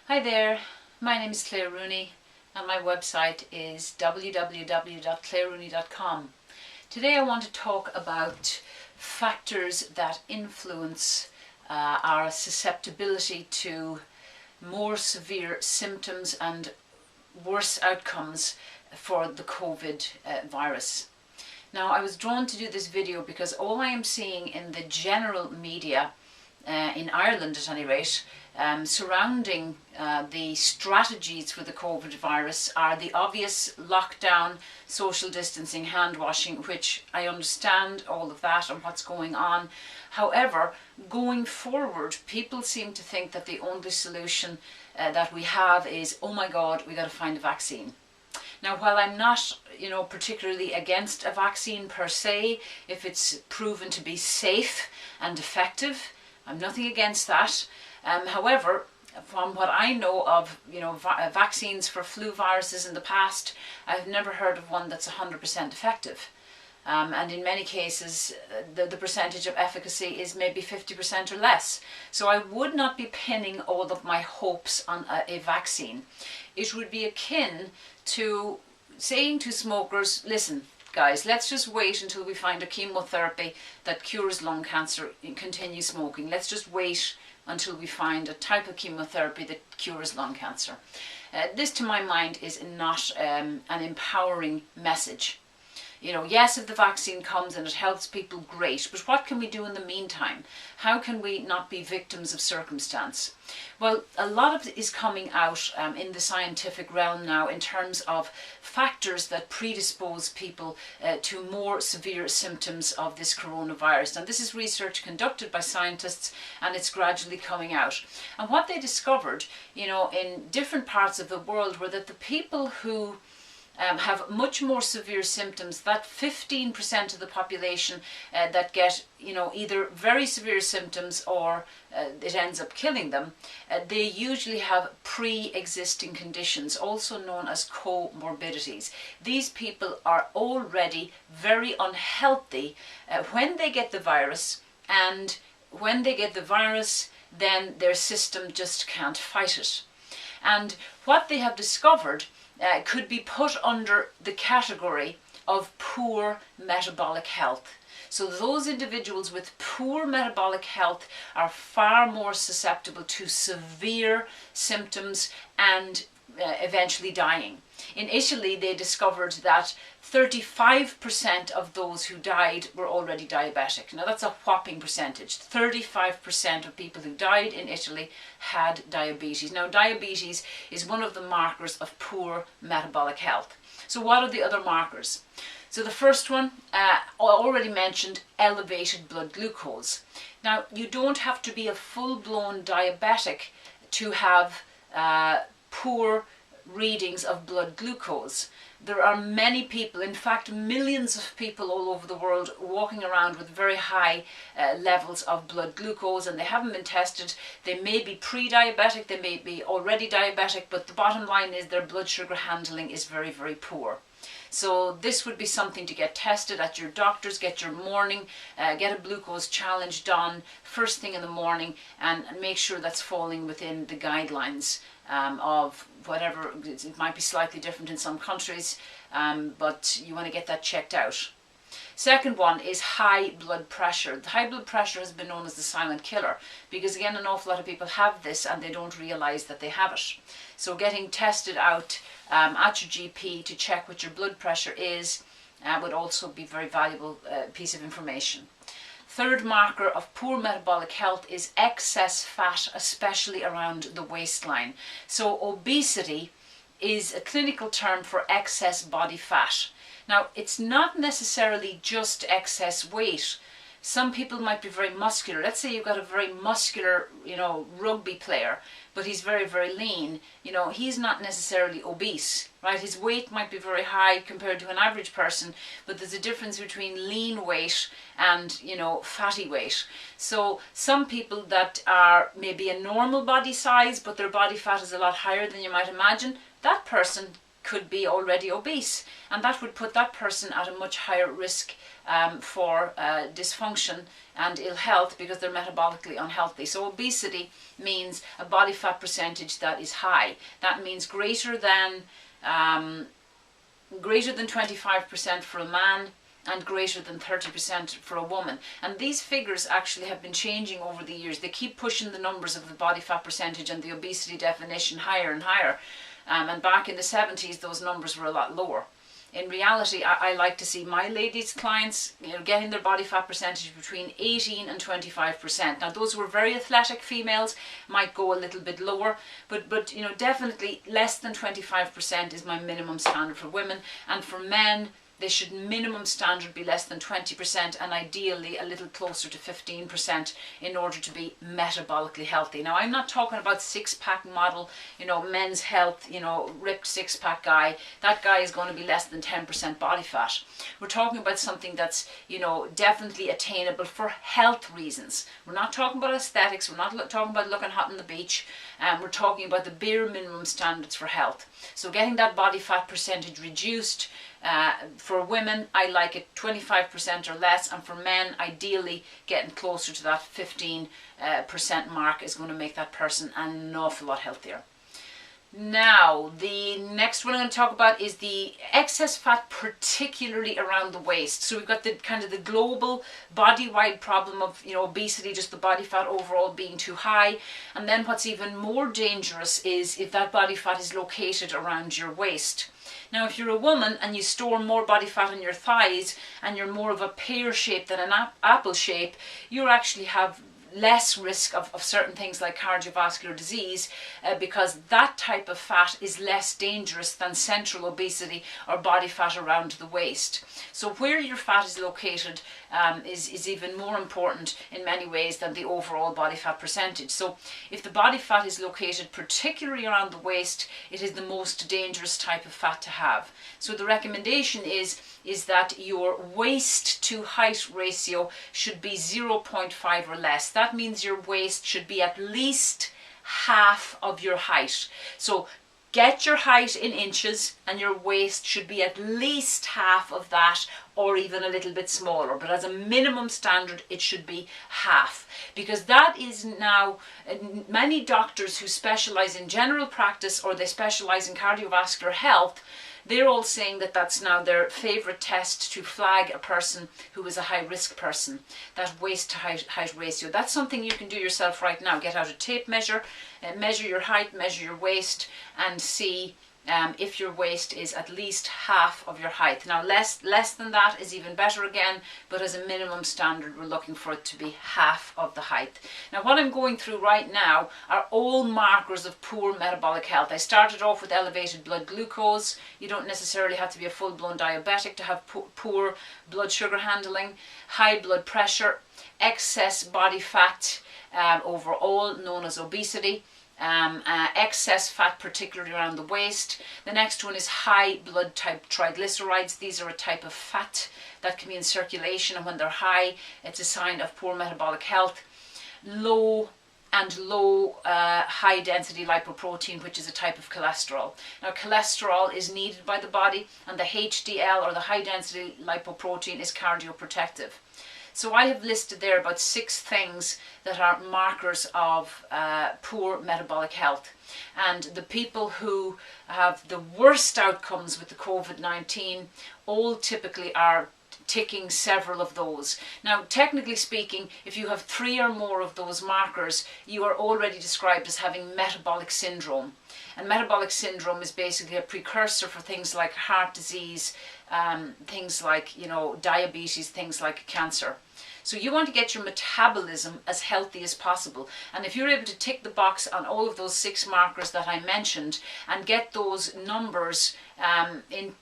Hi there, my name is Claire Rooney and my website is www.clairerooney.com. Today I want to talk about factors that influence our susceptibility to more severe symptoms and worse outcomes for the COVID virus. Now, I was drawn to do this video because all I am seeing in the general media, in Ireland at any rate, surrounding the strategies for the COVID virus are the obvious lockdown, social distancing, hand washing, which I understand all of that and what's going on. However, going forward, people seem to think that the only solution that we have is, oh my God, we got to find a vaccine. Now, while I'm not, particularly against a vaccine per se, if it's proven to be safe and effective, I'm nothing against that. However, from what I know of, vaccines for flu viruses in the past, I've never heard of one that's 100% effective. And in many cases, the percentage of efficacy is maybe 50% or less. So I would not be pinning all of my hopes on a vaccine. It would be akin to saying to smokers, listen, guys, let's just wait until we find a chemotherapy that cures lung cancer and continue smoking. Let's just wait until we find a type of chemotherapy that cures lung cancer. This, to my mind, is not an empowering message. Yes, if the vaccine comes and it helps people, great. But what can we do in the meantime? How can we not be victims of circumstance? Well, a lot of it is coming out in the scientific realm now in terms of factors that predispose people to more severe symptoms of this coronavirus. And this is research conducted by scientists, and it's gradually coming out. And what they discovered, in different parts of the world, were that the people who have much more severe symptoms, that 15% of the population that get, either very severe symptoms or it ends up killing them, they usually have pre-existing conditions, also known as comorbidities. These people are already very unhealthy when they get the virus, and when they get the virus, then their system just can't fight it. And what they have discovered could be put under the category of poor metabolic health. So those individuals with poor metabolic health are far more susceptible to severe symptoms and eventually dying. In Italy, they discovered that 35% of those who died were already diabetic. Now, that's a whopping percentage. 35% of people who died in Italy had diabetes. Now, diabetes is one of the markers of poor metabolic health. So what are the other markers? So the first one, I already mentioned, elevated blood glucose. Now, you don't have to be a full-blown diabetic to have poor readings of blood glucose. There are many people, in fact millions of people all over the world, walking around with very high levels of blood glucose, and they haven't been tested. They may be pre-diabetic, they may be already diabetic, but the bottom line is their blood sugar handling is very, very poor. So this would be something to get tested at your doctor's. Get your get a glucose challenge done first thing in the morning, and make sure that's falling within the guidelines of whatever. It might be slightly different in some countries, but you want to get that checked out. Second one is high blood pressure. The high blood pressure has been known as the silent killer because, again, an awful lot of people have this and they don't realize that they have it. So getting tested out at your GP to check what your blood pressure is would also be a very valuable piece of information. Third marker of poor metabolic health is excess fat, especially around the waistline. So obesity is a clinical term for excess body fat. Now, it's not necessarily just excess weight. Some people might be very muscular. Let's say you've got a very muscular, rugby player, but he's very, very lean. He's not necessarily obese, right? His weight might be very high compared to an average person, but there's a difference between lean weight and, fatty weight. So some people that are maybe a normal body size, but their body fat is a lot higher than you might imagine, that person could be already obese, and that would put that person at a much higher risk for dysfunction and ill health because they're metabolically unhealthy. So obesity means a body fat percentage that is high. That means greater than 25% for a man and greater than 30% for a woman. And these figures actually have been changing over the years. They keep pushing the numbers of the body fat percentage and the obesity definition higher and higher. And back in the 70s, those numbers were a lot lower. In reality, I like to see my ladies' clients, getting their body fat percentage between 18 and 25%. Now, those who are very athletic females might go a little bit lower, but definitely less than 25% is my minimum standard for women, and for men, they should minimum standard be less than 20% and ideally a little closer to 15% in order to be metabolically healthy. Now, I'm not talking about six-pack model, men's health, ripped six-pack guy. That guy is going to be less than 10% body fat. We're talking about something that's, definitely attainable for health reasons. We're not talking about aesthetics. We're not talking about looking hot on the beach. We're talking about the bare minimum standards for health. So getting that body fat percentage reduced, for women, I like it 25% or less, and for men, ideally getting closer to that 15% mark is going to make that person an awful lot healthier. Now, the next one I'm going to talk about is the excess fat, particularly around the waist. So we've got the kind of the global body-wide problem of obesity, just the body fat overall being too high. And then what's even more dangerous is if that body fat is located around your waist. Now, if you're a woman and you store more body fat on your thighs and you're more of a pear shape than an apple shape, you actually have less risk of certain things like cardiovascular disease because that type of fat is less dangerous than central obesity or body fat around the waist. So where your fat is located is even more important in many ways than the overall body fat percentage. So if the body fat is located particularly around the waist, it is the most dangerous type of fat to have. So the recommendation is that your waist to height ratio should be 0.5 or less. That means your waist should be at least half of your height. So get your height in inches and your waist should be at least half of that or even a little bit smaller. But as a minimum standard, it should be half. Because that is now, many doctors who specialize in general practice or they specialize in cardiovascular health, they're all saying that that's now their favorite test to flag a person who is a high-risk person, that waist to height ratio. That's something you can do yourself right now. Get out a tape measure, measure your height, measure your waist, and see if your waist is at least half of your height. Now, less than that is even better again, but as a minimum standard, we're looking for it to be half of the height. Now, what I'm going through right now are all markers of poor metabolic health. I started off with elevated blood glucose. You don't necessarily have to be a full-blown diabetic to have poor blood sugar handling, high blood pressure, excess body fat overall, known as obesity, excess fat, particularly around the waist. The next one is high blood type triglycerides. These are a type of fat that can be in circulation, and when they're high, it's a sign of poor metabolic health. Low high density lipoprotein, which is a type of cholesterol. Now, cholesterol is needed by the body, and the HDL or the high density lipoprotein is cardioprotective. So I have listed there about 6 things that are markers of poor metabolic health. And the people who have the worst outcomes with the COVID-19 all typically are ticking several of those. Now, technically speaking, if you have 3 or more of those markers, you are already described as having metabolic syndrome. And metabolic syndrome is basically a precursor for things like heart disease, things like, diabetes, things like cancer. So you want to get your metabolism as healthy as possible. And if you're able to tick the box on all of those 6 markers that I mentioned and get those numbers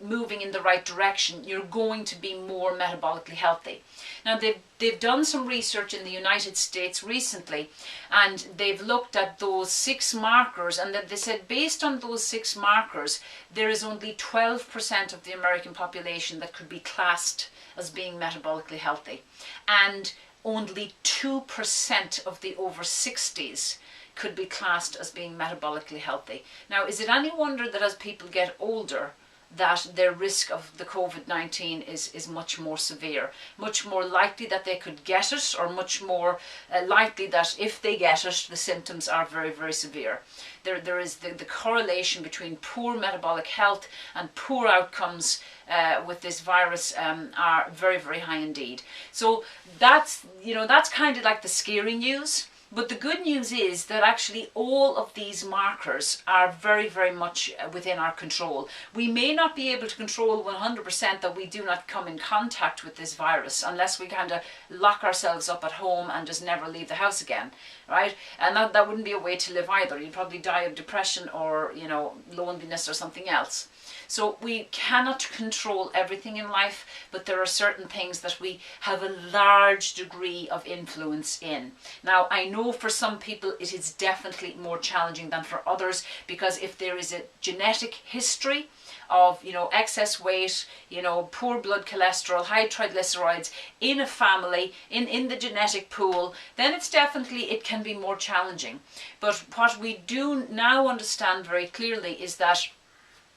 moving in the right direction, you're going to be more metabolically healthy. Now, they've done some research in the United States recently, and they've looked at those 6 markers, and they said based on those 6 markers, there is only 12% of the American population that could be classed as being metabolically healthy, and only 2% of the over 60s could be classed as being metabolically healthy. Now, is it any wonder that as people get older, that their risk of the COVID-19 is much more severe, much more likely that they could get it, or much more likely that if they get it, the symptoms are very, very severe. There is the correlation between poor metabolic health and poor outcomes with this virus are very, very high indeed. So that's kind of like the scary news. But the good news is that actually all of these markers are very, very much within our control. We may not be able to control 100% that we do not come in contact with this virus unless we kind of lock ourselves up at home and just never leave the house again, right? And that wouldn't be a way to live either. You'd probably die of depression or, loneliness or something else. So we cannot control everything in life, but there are certain things that we have a large degree of influence in. Now, I know for some people it is definitely more challenging than for others, because if there is a genetic history of excess weight, poor blood cholesterol, high triglycerides in a family, in the genetic pool, then it can be more challenging. But what we do now understand very clearly is that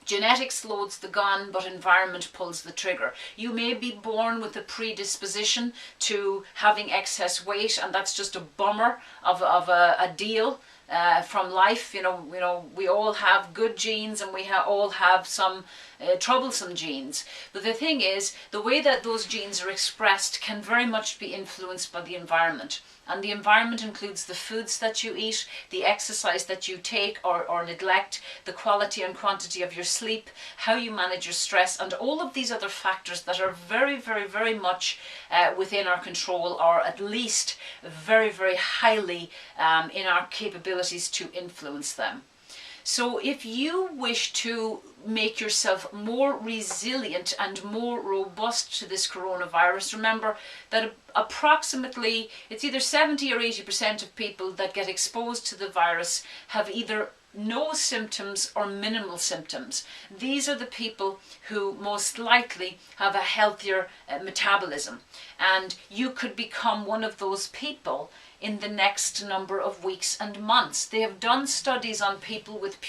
genetics loads the gun, but environment pulls the trigger. You may be born with a predisposition to having excess weight, and that's just a bummer of a deal from life. We all have good genes, and we all have some troublesome genes. But the thing is, the way that those genes are expressed can very much be influenced by the environment. And the environment includes the foods that you eat, the exercise that you take or neglect, the quality and quantity of your sleep, how you manage your stress, and all of these other factors that are very, very, very much within our control, or at least very, very highly in our capabilities to influence them. So if you wish to make yourself more resilient and more robust to this coronavirus, remember that approximately, it's either 70 or 80% of people that get exposed to the virus have either no symptoms or minimal symptoms. These are the people who most likely have a healthier metabolism, and you could become one of those people in the next number of weeks and months. They have done studies on people with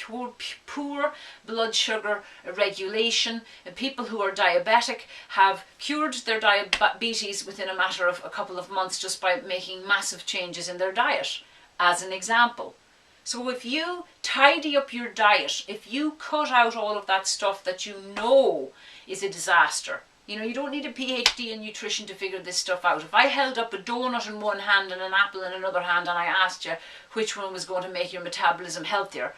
poor blood sugar regulation. People who are diabetic have cured their diabetes within a matter of a couple of months just by making massive changes in their diet, as an example. So if you tidy up your diet, if you cut out all of that stuff that is a disaster, you don't need a PhD in nutrition to figure this stuff out. If I held up a donut in one hand and an apple in another hand, and I asked you which one was going to make your metabolism healthier,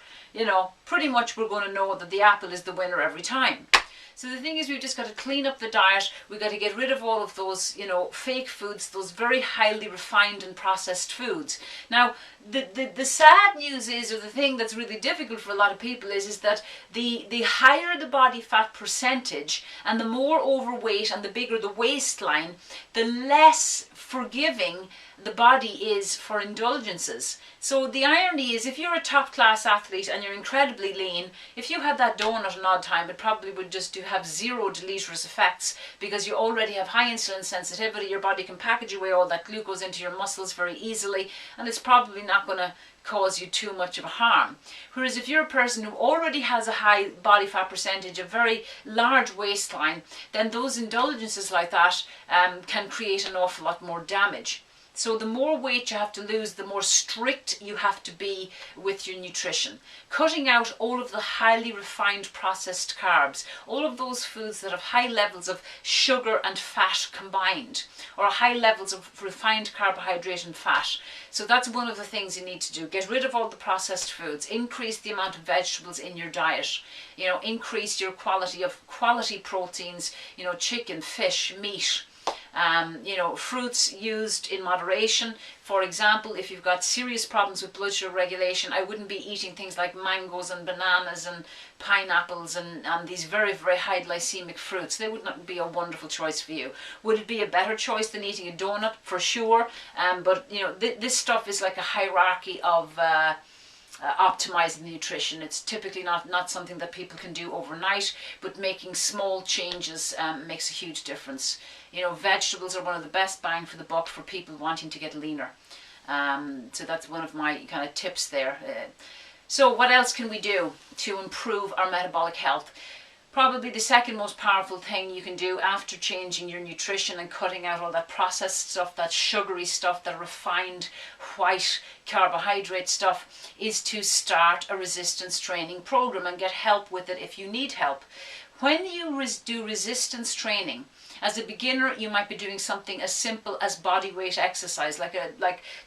pretty much we're going to know that the apple is the winner every time. So the thing is, we've just got to clean up the diet. We've got to get rid of all of those, fake foods, those very highly refined and processed foods. Now, the sad news is, or the thing that's really difficult for a lot of people is that the higher the body fat percentage and the more overweight and the bigger the waistline, the less forgiving the body is for indulgences. So the irony is, if you're a top class athlete and you're incredibly lean, if you had that donut an odd time, it probably would just have zero deleterious effects, because you already have high insulin sensitivity. Your body can package away all that glucose into your muscles very easily, and it's probably not going to cause you too much of a harm. Whereas if you're a person who already has a high body fat percentage, a very large waistline, then those indulgences like that can create an awful lot more damage. So the more weight you have to lose, the more strict you have to be with your nutrition. Cutting out all of the highly refined processed carbs, all of those foods that have high levels of sugar and fat combined, or high levels of refined carbohydrate and fat. So that's one of the things you need to do. Get rid of all the processed foods, increase the amount of vegetables in your diet, increase your quality of quality proteins, chicken, fish, meat. Fruits used in moderation. For example, if you've got serious problems with blood sugar regulation, I wouldn't be eating things like mangoes and bananas and pineapples and these very, very high glycemic fruits. They would not be a wonderful choice for you. Would it be a better choice than eating a donut? For sure. But this stuff is like a hierarchy of optimizing the nutrition. It's typically not something that people can do overnight, but making small changes makes a huge difference. Vegetables are one of the best bang for the buck for people wanting to get leaner. So that's one of my kind of tips there. So what else can we do to improve our metabolic health? Probably the second most powerful thing you can do after changing your nutrition and cutting out all that processed stuff, that sugary stuff, that refined white carbohydrate stuff, is to start a resistance training program and get help with it if you need help. When you do resistance training, as a beginner, you might be doing something as simple as body weight exercise, like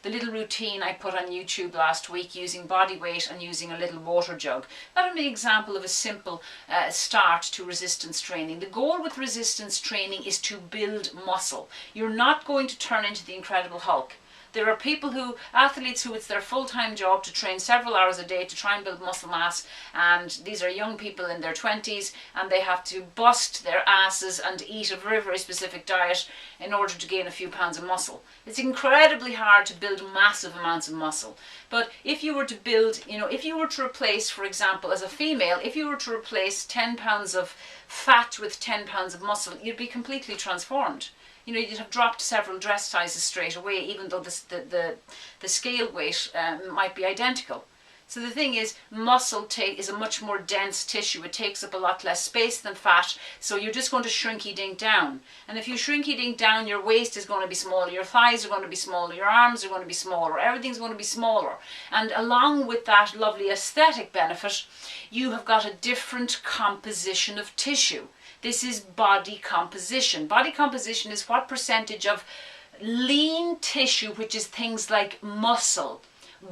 the little routine I put on YouTube last week, using body weight and using a little water jug. That would be an example of a simple start to resistance training. The goal with resistance training is to build muscle. You're not going to turn into the Incredible Hulk. There are athletes who it's their full-time job to train several hours a day to try and build muscle mass, and these are young people in their 20s, and they have to bust their asses and eat a very, very specific diet in order to gain a few pounds of muscle. It's incredibly hard to build massive amounts of muscle. But if you were to build, if you were to replace, for example, as a female, if you were to replace 10 pounds of fat with 10 pounds of muscle, you'd be completely transformed. You'd have dropped several dress sizes straight away, even though the scale weight might be identical. So the thing is, muscle is a much more dense tissue. It takes up a lot less space than fat, so you're just going to shrinky-dink down. And if you shrinky-dink down, your waist is going to be smaller, your thighs are going to be smaller, your arms are going to be smaller, everything's going to be smaller. And along with that lovely aesthetic benefit, you have got a different composition of tissue. This is body composition. Body composition is what percentage of lean tissue, which is things like muscle,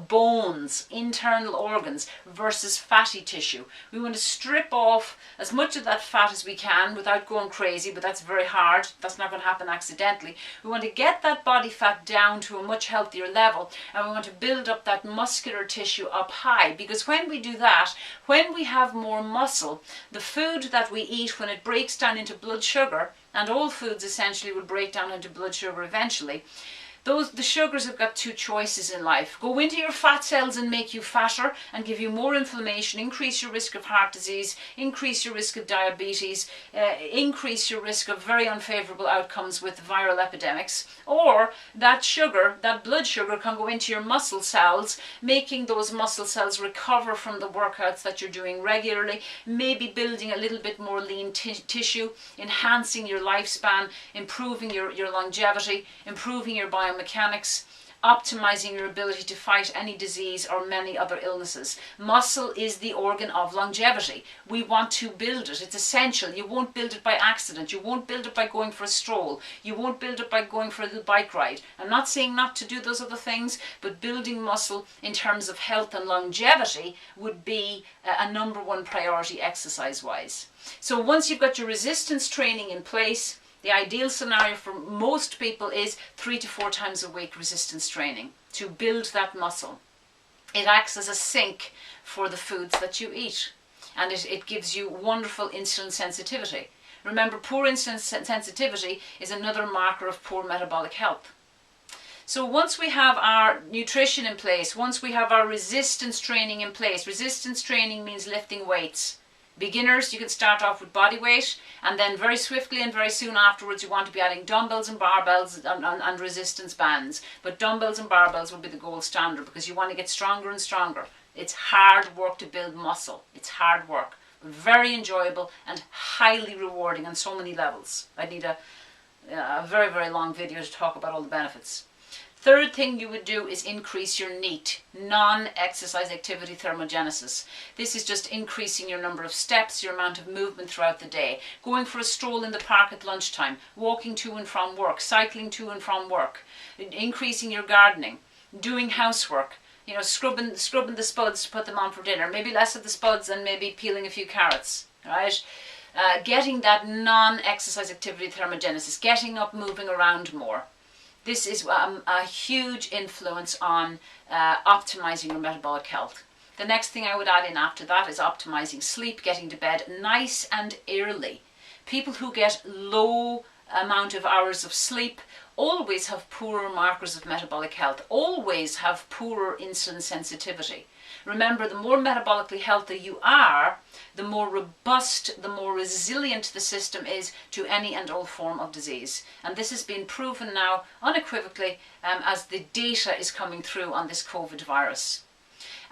bones, internal organs, versus fatty tissue. We want to strip off as much of that fat as we can without going crazy, but that's very hard. That's not going to happen accidentally. We want to get that body fat down to a much healthier level, and we want to build up that muscular tissue up high, because when we do that, when we have more muscle, the food that we eat, when it breaks down into blood sugar, and all foods essentially will break down into blood sugar eventually, the sugars have got two choices in life. Go into your fat cells and make you fatter and give you more inflammation, increase your risk of heart disease, increase your risk of diabetes, increase your risk of very unfavorable outcomes with viral epidemics. Or that sugar, that blood sugar, can go into your muscle cells, making those muscle cells recover from the workouts that you're doing regularly, maybe building a little bit more lean tissue, enhancing your lifespan, improving your longevity, improving your biomechanics, optimizing your ability to fight any disease or many other illnesses. Muscle is the organ of longevity. We want to build it. It's essential. You won't build it by accident. You won't build it by going for a stroll. You won't build it by going for a little bike ride. I'm not saying not to do those other things, but building muscle in terms of health and longevity would be a number one priority exercise-wise. So once you've got your resistance training in place, the ideal scenario for most people is 3 to 4 times a week resistance training to build that muscle. It acts as a sink for the foods that you eat, and it gives you wonderful insulin sensitivity. Remember, poor insulin sensitivity is another marker of poor metabolic health. So once we have our nutrition in place, once we have our resistance training in place, resistance training means lifting weights. Beginners, you can start off with body weight, and then very swiftly and very soon afterwards you want to be adding dumbbells and barbells and resistance bands. But dumbbells and barbells will be the gold standard, because you want to get stronger and stronger. It's hard work to build muscle. It's hard work. Very enjoyable and highly rewarding on so many levels. I need a very, very long video to talk about all the benefits. Third thing you would do is increase your NEAT, non-exercise activity thermogenesis. This is just increasing your number of steps, your amount of movement throughout the day. Going for a stroll in the park at lunchtime, walking to and from work, cycling to and from work, increasing your gardening, doing housework, scrubbing the spuds to put them on for dinner, maybe less of the spuds and maybe peeling a few carrots, right? Getting that non-exercise activity thermogenesis, getting up, moving around more. This is a huge influence on optimizing your metabolic health. The next thing I would add in after that is optimizing sleep, getting to bed nice and early. People who get low amount of hours of sleep always have poorer markers of metabolic health, always have poorer insulin sensitivity. Remember, the more metabolically healthy you are, the more robust, the more resilient the system is to any and all form of disease. And this has been proven now unequivocally as the data is coming through on this COVID virus.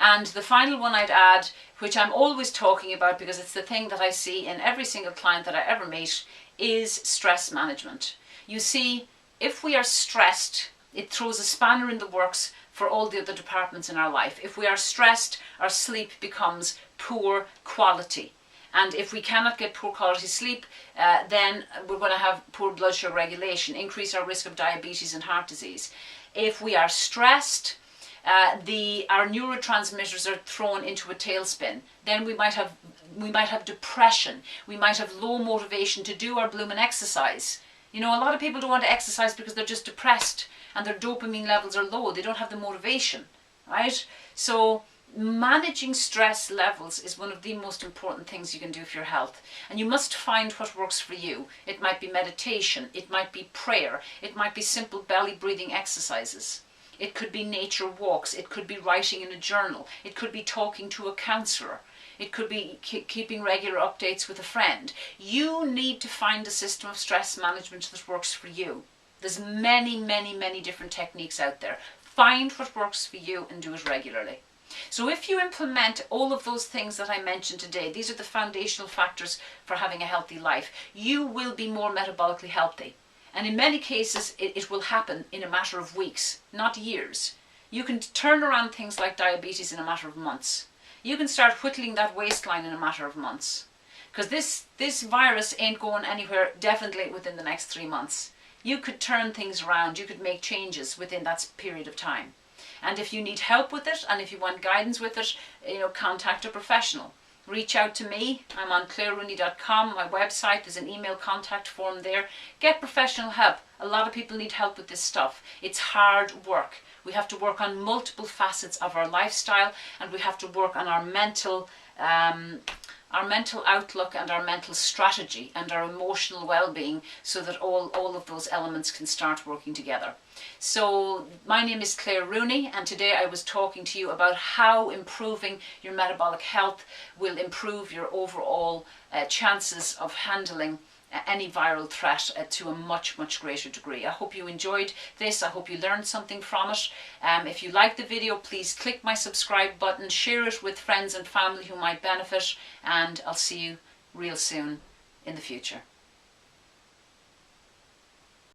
And the final one I'd add, which I'm always talking about because it's the thing that I see in every single client that I ever meet, is stress management. You see, if we are stressed, it throws a spanner in the works for all the other departments in our life. If we are stressed, our sleep becomes poor quality. And if we cannot get poor quality sleep, then we're going to have poor blood sugar regulation, increase our risk of diabetes and heart disease. If we are stressed, our neurotransmitters are thrown into a tailspin. Then we might have depression. We might have low motivation to do our blooming exercise. You know, a lot of people don't want to exercise because they're just depressed and their dopamine levels are low. They don't have the motivation, right? So managing stress levels is one of the most important things you can do for your health. And you must find what works for you. It might be meditation. It might be prayer. It might be simple belly breathing exercises. It could be nature walks. It could be writing in a journal. It could be talking to a counsellor. It could be keeping regular updates with a friend. You need to find a system of stress management that works for you. There's many, many, many different techniques out there. Find what works for you and do it regularly. So if you implement all of those things that I mentioned today, these are the foundational factors for having a healthy life, you will be more metabolically healthy. And in many cases, it will happen in a matter of weeks, not years. You can turn around things like diabetes in a matter of months. You can start whittling that waistline in a matter of months. Because this virus ain't going anywhere definitely within the next 3 months. You could turn things around, you could make changes within that period of time. And if you need help with it, and if you want guidance with it, contact a professional. Reach out to me. I'm on clairerooney.com, my website. There's an email contact form there. Get professional help. A lot of people need help with this stuff. It's hard work. We have to work on multiple facets of our lifestyle, and we have to work on our mental outlook and our mental strategy and our emotional well-being so that all of those elements can start working together. So my name is Claire Rooney, and today I was talking to you about how improving your metabolic health will improve your overall chances of handling any viral threat to a much, much greater degree. I hope you enjoyed this. I hope you learned something from it. If you liked the video, please click my subscribe button, share it with friends and family who might benefit, and I'll see you real soon in the future.